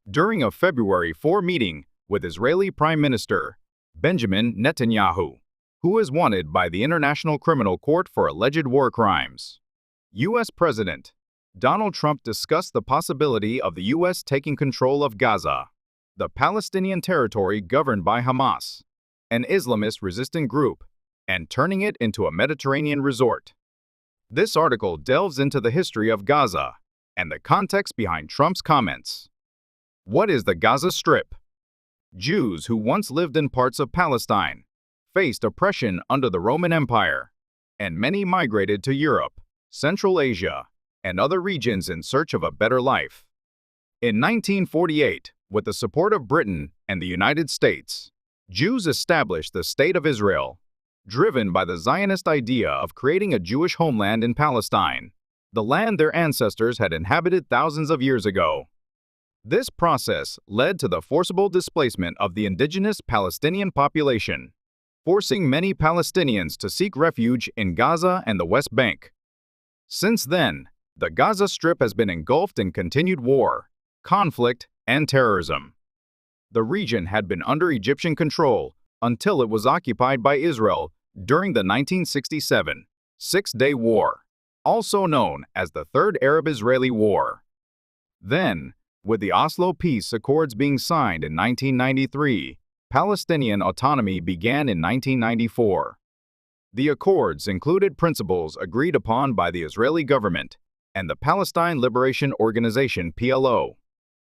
during a February 4 meeting with Israeli Prime Minister Benjamin Netanyahu, who is wanted by the International Criminal Court for alleged war crimes. U.S. President Donald Trump discussed the possibility of the U.S. taking control of Gaza, the Palestinian territory governed by Hamas, an Islamist resistant group, and turning it into a Mediterranean resort. This article delves into the history of Gaza and the context behind Trump's comments. What is the Gaza Strip? Jews who once lived in parts of Palestine faced oppression under the Roman Empire, and many migrated to Europe, Central Asia, and other regions in search of a better life. In 1948, with the support of Britain and the United States, Jews established the State of Israel, driven by the Zionist idea of creating a Jewish homeland in Palestine, the land their ancestors had inhabited thousands of years ago. This process led to the forcible displacement of the indigenous Palestinian population, forcing many Palestinians to seek refuge in Gaza and the West Bank. Since then, the Gaza Strip has been engulfed in continued war, conflict, and terrorism. The region had been under Egyptian control until it was occupied by Israel during the 1967 Six-Day War, also known as the Third Arab-Israeli War. Then, with the Oslo Peace Accords being signed in 1993, Palestinian autonomy began in 1994. The accords included principles agreed upon by the Israeli government and the Palestine Liberation Organization (PLO),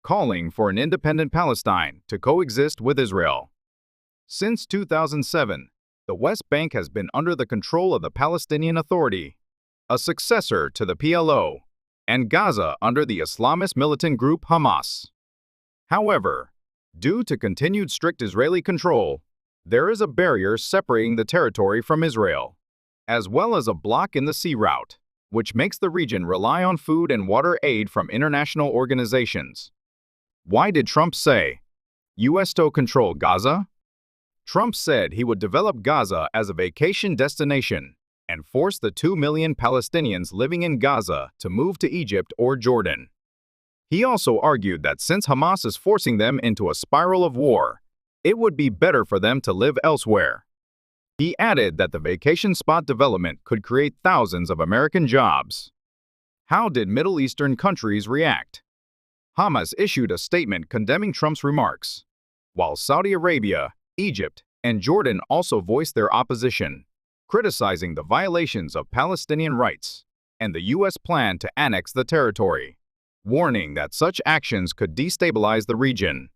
calling for an independent Palestine to coexist with Israel. Since 2007, the West Bank has been under the control of the Palestinian Authority, a successor to the PLO, and Gaza under the Islamist militant group Hamas. However, due to continued strict Israeli control, there is a barrier separating the territory from Israel, as well as a block in the sea route, which makes the region rely on food and water aid from international organizations. Why did Trump say, U.S. to control Gaza? Trump said he would develop Gaza as a vacation destination and force the 2 million Palestinians living in Gaza to move to Egypt or Jordan. He also argued that since Hamas is forcing them into a spiral of war, it would be better for them to live elsewhere. He added that the vacation spot development could create thousands of American jobs. How did Middle Eastern countries react? Hamas issued a statement condemning Trump's remarks, while Saudi Arabia, Egypt, and Jordan also voiced their opposition, criticizing the violations of Palestinian rights and the U.S. plan to annex the territory, warning that such actions could destabilize the region.